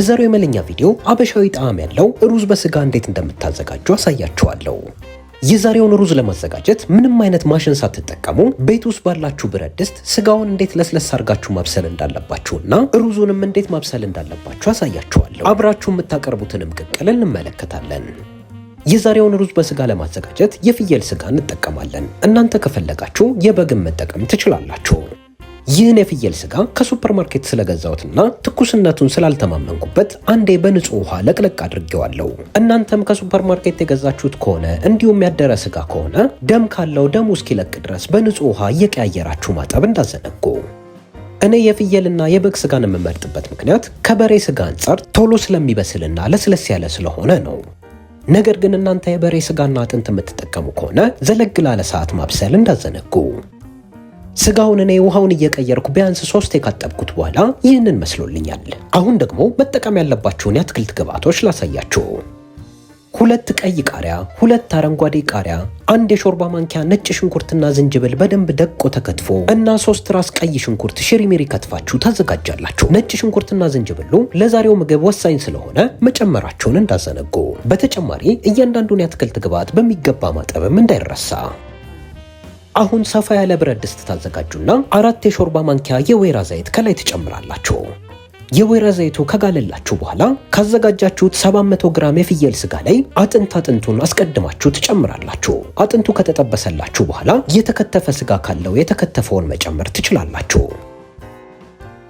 በዛሬው የመለኛ ቪዲዮ አበሻዊ ጣዕም ያለው ሩዝ በስጋ እንዴት እንደምታዘጋጁ አሳያችኋለሁ። የዛሬውን ሩዝ ለማዘጋጀት ምንም አይነት ማሽን ሳትጠቀሙ ቤት ውስጥ ባላችሁ ብረት ድስት ስጋውን እንዴት ለስለስ አድርጋችሁ ማብሰል እንዳለባችሁና ሩዙንም እንዴት ማብሰል እንዳለባችሁ አሳያችኋለሁ። አብራችሁ የምታቀርቡትንም ቅቅል እንመለከታለን። የዛሬውን ሩዝ በስጋ ለማዘጋጀት የፍየል ስጋ እንጠቀማለን። እናንተ ከፈለጋችሁ የበግን መጠቀም ትችላላችሁ። ይህን የፍየል ስጋ ከሱፐርማርኬት ስለገዛሁትና ትኩስነቱን ስላልተማመንኩበት አንዴ በንጹህ ውሃ ለቅለቅ አድርጌዋለሁ። እናንተም ከሱፐርማርኬት የገዛችሁት ከሆነ እንዲሁም ያደረ ስጋ ከሆነ ደም ካለው ደሙ እስኪለቅ ድረስ በንጹህ ውሃ እየቀያየራችሁ ማጠብ እንዳዘነጉ። እኔ የፍየልና የበግ ስጋን የምመርጥበት ምክንያት ከበሬ ስጋ አንጻር ቶሎ ስለሚበስልና ለስለስ ያለ ስለሆነ ነው። ነገር ግን እናንተ የበሬ ስጋና አጥንት የምትጠቀሙ ከሆነ ዘለግ ላለ ሰዓት ማብሰል እንዳዘነጉ። ስጋውን እኔ ውሃውን እየቀየርኩ ቢያንስ 3 ካጠብኩት በኋላ ይህንን መስሎልኛል። አሁን ደግሞ መጠቀም ያለባችሁን የአትክልት ግብአቶች ላሳያችሁ። 2 ቀይ ቃሪያ፣ 2 አረንጓዴ ቃሪያ፣ 1 የሾርባ ማንኪያ ነጭ ሽንኩርትና ዝንጅብል በደንብ ደቆ ተከትፎ እና 3 ራስ ቀይ ሽንኩርት ሽሪሚሪ ከትፋችሁ ታዘጋጃላችሁ። ነጭ ሽንኩርትና ዝንጅብሉ ለዛሬው ምግብ ወሳኝ ስለሆነ መጨመራችሁን እንዳዘነጉ። በተጨማሪ እያንዳንዱን የአትክልት ግብአት በሚገባ ማጠብም እንዳይረሳ። አሁን ሰፋ ያለ ብረት ድስት ታዘጋጁና 4 የሾርባ ማንኪያ የወይራ ዘይት ከላይ ትጨምራላችሁ። የወይራ ዘይቱ ከጋለላችሁ በኋላ ካዘጋጃችሁት 700 ግራም የፍየል ስጋ ላይ አጥንቱን አስቀድማችሁ ትጨምራላችሁ። አጥንቱ ከተጠበሰላችሁ በኋላ የተከተፈ ስጋ ካለው የተከተፈውን መጨመር ትችላላችሁ።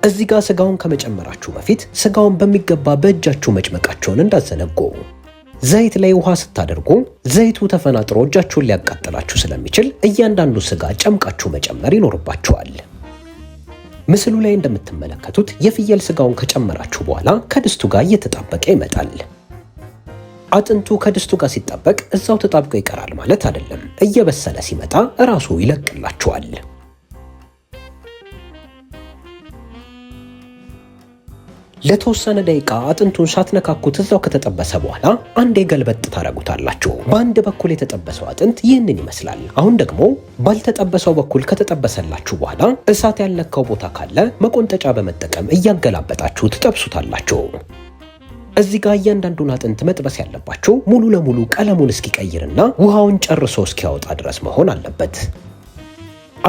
እዚህ ጋር ስጋውን ከመጨመራችሁ በፊት ስጋውን በሚገባ በእጃችሁ መጭመቃቸውን እንዳዘነጉ። ዘይት ላይ ውሃ ስታደርጉ ዘይቱ ተፈናጥሮ እጃችሁን ሊያቃጥላችሁ ስለሚችል እያንዳንዱ ስጋ ጨምቃችሁ መጨመር ይኖርባችኋል። ምስሉ ላይ እንደምትመለከቱት የፍየል ስጋውን ከጨመራችሁ በኋላ ከድስቱ ጋር እየተጣበቀ ይመጣል። አጥንቱ ከድስቱ ጋር ሲጣበቅ እዛው ተጣብቆ ይቀራል ማለት አይደለም። እየበሰለ ሲመጣ እራሱ ይለቅላችኋል። ለተወሰነ ደቂቃ አጥንቱን ሳትነካኩት እዛው ከተጠበሰ በኋላ አንዴ ገልበጥ ታረጉታላችሁ። በአንድ በኩል የተጠበሰው አጥንት ይህንን ይመስላል። አሁን ደግሞ ባልተጠበሰው በኩል ከተጠበሰላችሁ በኋላ እሳት ያልነካው ቦታ ካለ መቆንጠጫ በመጠቀም እያገላበጣችሁ ትጠብሱታላችሁ። እዚህ ጋር እያንዳንዱን አጥንት መጥበስ ያለባችሁ ሙሉ ለሙሉ ቀለሙን እስኪቀይርና ውሃውን ጨርሶ እስኪያወጣ ድረስ መሆን አለበት።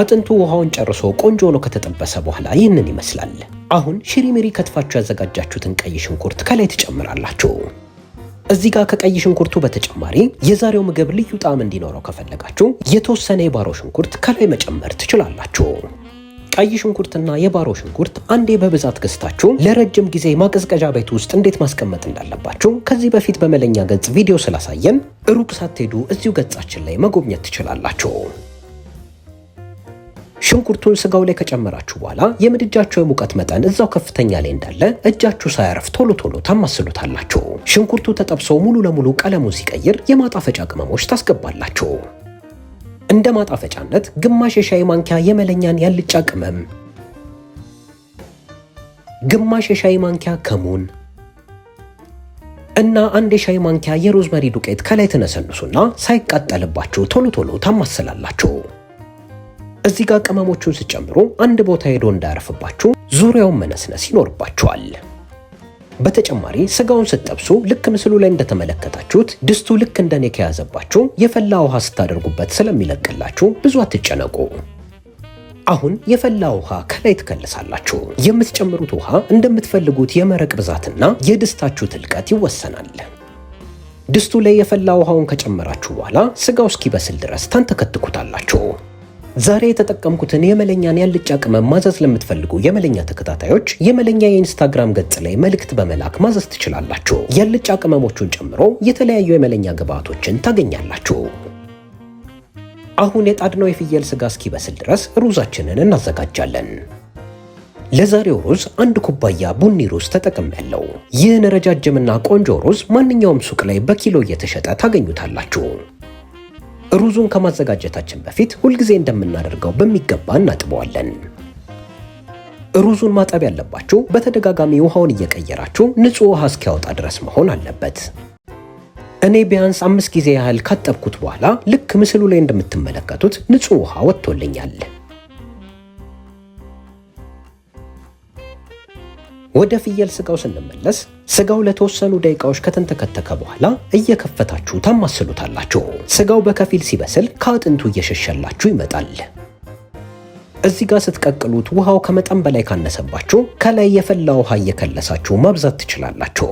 አጥንቱ ውሃውን ጨርሶ ቆንጆ ሆኖ ከተጠበሰ በኋላ ይህንን ይመስላል። አሁን ሽሪሚሪ ከትፋችሁ ያዘጋጃችሁትን ቀይ ሽንኩርት ከላይ ትጨምራላችሁ። እዚህ ጋር ከቀይ ሽንኩርቱ በተጨማሪ የዛሬው ምግብ ልዩ ጣዕም እንዲኖረው ከፈለጋችሁ የተወሰነ የባሮ ሽንኩርት ከላይ መጨመር ትችላላችሁ። ቀይ ሽንኩርትና የባሮ ሽንኩርት አንዴ በብዛት ገዝታችሁ ለረጅም ጊዜ ማቀዝቀዣ ቤት ውስጥ እንዴት ማስቀመጥ እንዳለባችሁ ከዚህ በፊት በመለኛ ገጽ ቪዲዮ ስላሳየን ሩቅ ሳትሄዱ እዚሁ ገጻችን ላይ መጎብኘት ትችላላችሁ። ሽንኩርቱን ስጋው ላይ ከጨመራችሁ በኋላ የምድጃቸው የሙቀት መጠን እዛው ከፍተኛ ላይ እንዳለ እጃችሁ ሳያርፍ ቶሎ ታማስሉታላችሁ። ሽንኩርቱ ተጠብሶ ሙሉ ለሙሉ ቀለሙን ሲቀይር የማጣፈጫ ቅመሞች ታስገባላችሁ። እንደ ማጣፈጫነት ግማሽ የሻይ ማንኪያ የመለኛን ያልጫ ቅመም፣ ግማሽ የሻይ ማንኪያ ከሙን እና 1 የሻይ ማንኪያ የሮዝመሪ ዱቄት ከላይ ተነሰንሱና ሳይቃጠልባችሁ ቶሎ ታማስላላችሁ። እዚህ ጋር ቅመሞቹን ስጨምሩ አንድ ቦታ ሄዶ እንዳያርፍባችሁ ዙሪያውን መነስነስ ይኖርባችኋል። በተጨማሪ ስጋውን ስትጠብሱ ልክ ምስሉ ላይ እንደተመለከታችሁት ድስቱ ልክ እንደኔ ከያዘባችሁ የፈላ ውሃ ስታደርጉበት ስለሚለቅላችሁ ብዙ አትጨነቁ። አሁን የፈላ ውሃ ከላይ ትከልሳላችሁ። የምትጨምሩት ውሃ እንደምትፈልጉት የመረቅ ብዛትና የድስታችሁ ትልቀት ይወሰናል። ድስቱ ላይ የፈላ ውሃውን ከጨመራችሁ በኋላ ስጋው እስኪበስል ድረስ ታንተከትኩታላችሁ። ዛሬ የተጠቀምኩትን የመለኛን ያልጫ ቅመም ማዘዝ ለምትፈልጉ የመለኛ ተከታታዮች የመለኛ የኢንስታግራም ገጽ ላይ መልእክት በመላክ ማዘዝ ትችላላችሁ። ያልጫ ቅመሞቹን ጨምሮ የተለያዩ የመለኛ ግብአቶችን ታገኛላችሁ። አሁን የጣድነው የፍየል ስጋ እስኪበስል ድረስ ሩዛችንን እናዘጋጃለን። ለዛሬው ሩዝ 1 ኩባያ ቡኒ ሩዝ ተጠቅሜያለሁ። ይህን ረጃጅምና ቆንጆ ሩዝ ማንኛውም ሱቅ ላይ በኪሎ እየተሸጠ ታገኙታላችሁ። ሩዙን ከማዘጋጀታችን በፊት ሁልጊዜ እንደምናደርገው በሚገባ እናጥበዋለን። ሩዙን ማጠብ ያለባችሁ በተደጋጋሚ ውሃውን እየቀየራችሁ ንጹህ ውሃ እስኪያወጣ ድረስ መሆን አለበት። እኔ ቢያንስ 5 ጊዜ ያህል ካጠብኩት በኋላ ልክ ምስሉ ላይ እንደምትመለከቱት ንጹህ ውሃ ወጥቶልኛል። ወደ ፍየል ስጋው ስንመለስ ስጋው ለተወሰኑ ደቂቃዎች ከተንተከተከ በኋላ እየከፈታችሁ ታማስሉታላችሁ። ስጋው በከፊል ሲበስል ከአጥንቱ እየሸሸላችሁ ይመጣል። እዚህ ጋር ስትቀቅሉት ውሃው ከመጠን በላይ ካነሰባችሁ ከላይ የፈላ ውሃ እየከለሳችሁ ማብዛት ትችላላችሁ።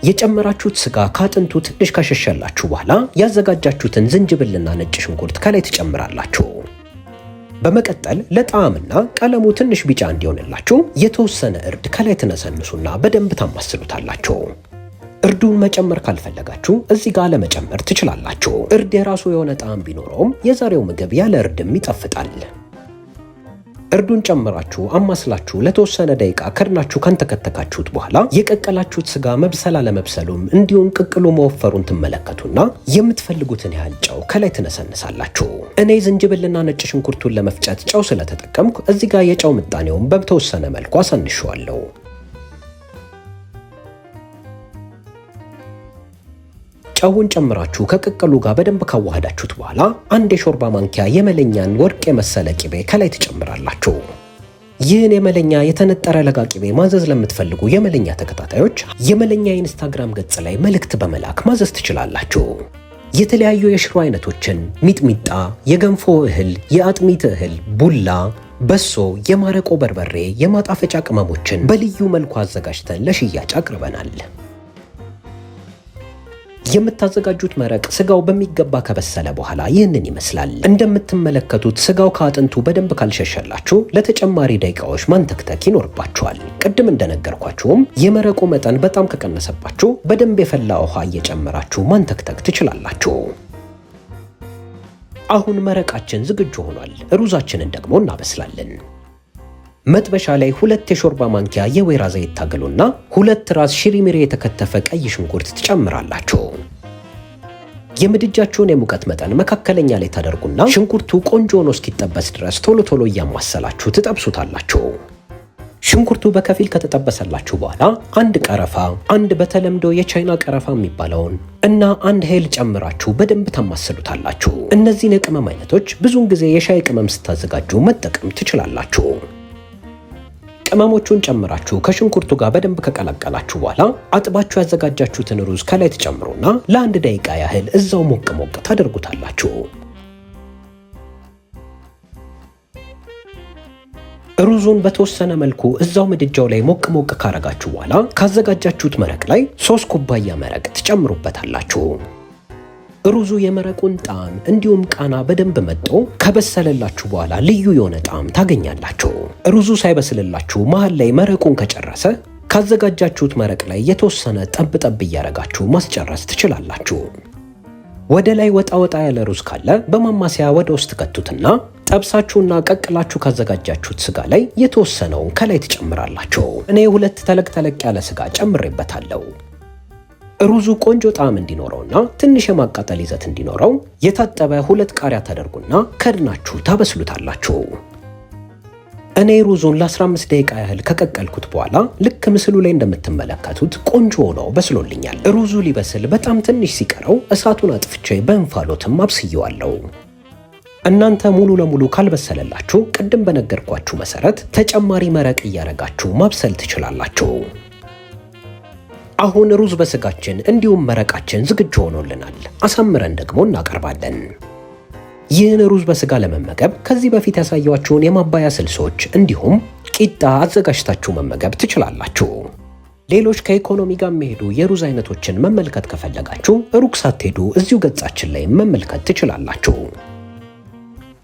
የጨመራችሁት ስጋ ከአጥንቱ ትንሽ ከሸሸላችሁ በኋላ ያዘጋጃችሁትን ዝንጅብልና ነጭ ሽንኩርት ከላይ ትጨምራላችሁ። በመቀጠል ለጣዕምና ቀለሙ ትንሽ ቢጫ እንዲሆንላችሁ የተወሰነ እርድ ከላይ ትነሰንሱና በደንብ ታማስሉታላችሁ። እርዱን መጨመር ካልፈለጋችሁ እዚህ ጋር ለመጨመር ትችላላችሁ። እርድ የራሱ የሆነ ጣዕም ቢኖረውም የዛሬው ምግብ ያለ እርድም ይጣፍጣል። እርዱን ጨምራችሁ አማስላችሁ ለተወሰነ ደቂቃ ከድናችሁ ካንተከተካችሁት በኋላ የቀቀላችሁት ስጋ መብሰል አለመብሰሉም እንዲሁም ቅቅሉ መወፈሩን ትመለከቱና የምትፈልጉትን ያህል ጨው ከላይ ትነሰንሳላችሁ። እኔ ዝንጅብልና ነጭ ሽንኩርቱን ለመፍጨት ጨው ስለተጠቀምኩ እዚህ ጋር የጨው ምጣኔውን በተወሰነ መልኩ አሳንሼዋለሁ። ጨውን ጨምራችሁ ከቅቅሉ ጋር በደንብ ካዋሃዳችሁት በኋላ አንድ የሾርባ ማንኪያ የመለኛን ወርቅ የመሰለ ቂቤ ከላይ ትጨምራላችሁ። ይህን የመለኛ የተነጠረ ለጋ ቂቤ ማዘዝ ለምትፈልጉ የመለኛ ተከታታዮች የመለኛ የኢንስታግራም ገጽ ላይ መልእክት በመላክ ማዘዝ ትችላላችሁ። የተለያዩ የሽሮ አይነቶችን ሚጥሚጣ፣ የገንፎ እህል፣ የአጥሚት እህል፣ ቡላ፣ በሶ፣ የማረቆ በርበሬ፣ የማጣፈጫ ቅመሞችን በልዩ መልኩ አዘጋጅተን ለሽያጭ አቅርበናል። የምታዘጋጁት መረቅ ስጋው በሚገባ ከበሰለ በኋላ ይህንን ይመስላል። እንደምትመለከቱት ስጋው ከአጥንቱ በደንብ ካልሸሸላችሁ ለተጨማሪ ደቂቃዎች ማንተክተክ ይኖርባችኋል። ቅድም እንደነገርኳችሁም የመረቁ መጠን በጣም ከቀነሰባችሁ በደንብ የፈላ ውሃ እየጨመራችሁ ማንተክተክ ትችላላችሁ። አሁን መረቃችን ዝግጁ ሆኗል። ሩዛችንን ደግሞ እናበስላለን። መጥበሻ ላይ 2 የሾርባ ማንኪያ የወይራ ዘይት ታገሉና 2 ራስ ሽሪሚሪ የተከተፈ ቀይ ሽንኩርት ትጨምራላችሁ። የምድጃችሁን የሙቀት መጠን መካከለኛ ላይ ታደርጉና ሽንኩርቱ ቆንጆ ሆኖ እስኪጠበስ ድረስ ቶሎ ቶሎ እያማሰላችሁ ትጠብሱታላችሁ። ሽንኩርቱ በከፊል ከተጠበሰላችሁ በኋላ አንድ ቀረፋ፣ አንድ በተለምዶ የቻይና ቀረፋ የሚባለውን እና አንድ ሄል ጨምራችሁ በደንብ ታማስሉታላችሁ። እነዚህን የቅመም አይነቶች ብዙውን ጊዜ የሻይ ቅመም ስታዘጋጁ መጠቀም ትችላላችሁ። ቅመሞቹን ጨምራችሁ ከሽንኩርቱ ጋር በደንብ ከቀላቀላችሁ በኋላ አጥባችሁ ያዘጋጃችሁትን ሩዝ ከላይ ትጨምሩና ለአንድ ደቂቃ ያህል እዛው ሞቅ ሞቅ ታደርጉታላችሁ። ሩዙን በተወሰነ መልኩ እዛው ምድጃው ላይ ሞቅ ሞቅ ካረጋችሁ በኋላ ካዘጋጃችሁት መረቅ ላይ 3 ኩባያ መረቅ ትጨምሩበታላችሁ። ሩዙ የመረቁን ጣዕም እንዲሁም ቃና በደንብ መጥቶ ከበሰለላችሁ በኋላ ልዩ የሆነ ጣዕም ታገኛላችሁ። ሩዙ ሳይበስልላችሁ መሃል ላይ መረቁን ከጨረሰ ካዘጋጃችሁት መረቅ ላይ የተወሰነ ጠብ ጠብ እያረጋችሁ ማስጨረስ ትችላላችሁ። ወደ ላይ ወጣ ወጣ ያለ ሩዝ ካለ በማማሰያ ወደ ውስጥ ከቱትና ጠብሳችሁና ቀቅላችሁ ካዘጋጃችሁት ስጋ ላይ የተወሰነውን ከላይ ትጨምራላችሁ። እኔ 2 ተለቅ ተለቅ ያለ ስጋ ጨምሬበታለሁ። ሩዙ ቆንጆ ጣዕም እንዲኖረውና ትንሽ የማቃጠል ይዘት እንዲኖረው የታጠበ 2 ቃሪያ ታደርጉና ከድናችሁ ታበስሉታላችሁ። እኔ ሩዙን ለ15 ደቂቃ ያህል ከቀቀልኩት በኋላ ልክ ምስሉ ላይ እንደምትመለከቱት ቆንጆ ሆኖ በስሎልኛል። ሩዙ ሊበስል በጣም ትንሽ ሲቀረው እሳቱን አጥፍቼ በእንፋሎትም አብስየዋለሁ። እናንተ ሙሉ ለሙሉ ካልበሰለላችሁ ቅድም በነገርኳችሁ መሰረት ተጨማሪ መረቅ እያረጋችሁ ማብሰል ትችላላችሁ። አሁን ሩዝ በስጋችን እንዲሁም መረቃችን ዝግጁ ሆኖልናል። አሳምረን ደግሞ እናቀርባለን። ይህን ሩዝ በስጋ ለመመገብ ከዚህ በፊት ያሳያችሁን የማባያ ስልሶች እንዲሁም ቂጣ አዘጋጅታችሁ መመገብ ትችላላችሁ። ሌሎች ከኢኮኖሚ ጋር የሚሄዱ የሩዝ አይነቶችን መመልከት ከፈለጋችሁ ሩቅ ሳትሄዱ እዚሁ ገጻችን ላይ መመልከት ትችላላችሁ።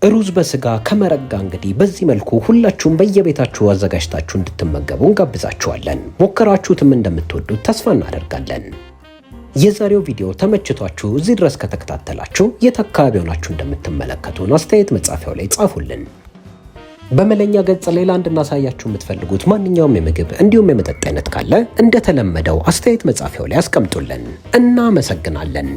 ሩዝ በስጋ ከመረቅ ጋር እንግዲህ በዚህ መልኩ ሁላችሁም በየቤታችሁ አዘጋጅታችሁ እንድትመገቡ እንጋብዛችኋለን። ሞከራችሁትም እንደምትወዱት ተስፋ እናደርጋለን። የዛሬው ቪዲዮ ተመችቷችሁ እዚህ ድረስ ከተከታተላችሁ የት አካባቢ ሆናችሁ እንደምትመለከቱን አስተያየት መጻፊያው ላይ ጻፉልን። በመለኛ ገጽ ሌላ እንድናሳያችሁ የምትፈልጉት ማንኛውም የምግብ እንዲሁም የመጠጥ አይነት ካለ እንደተለመደው አስተያየት መጻፊያው ላይ አስቀምጡልን። እናመሰግናለን።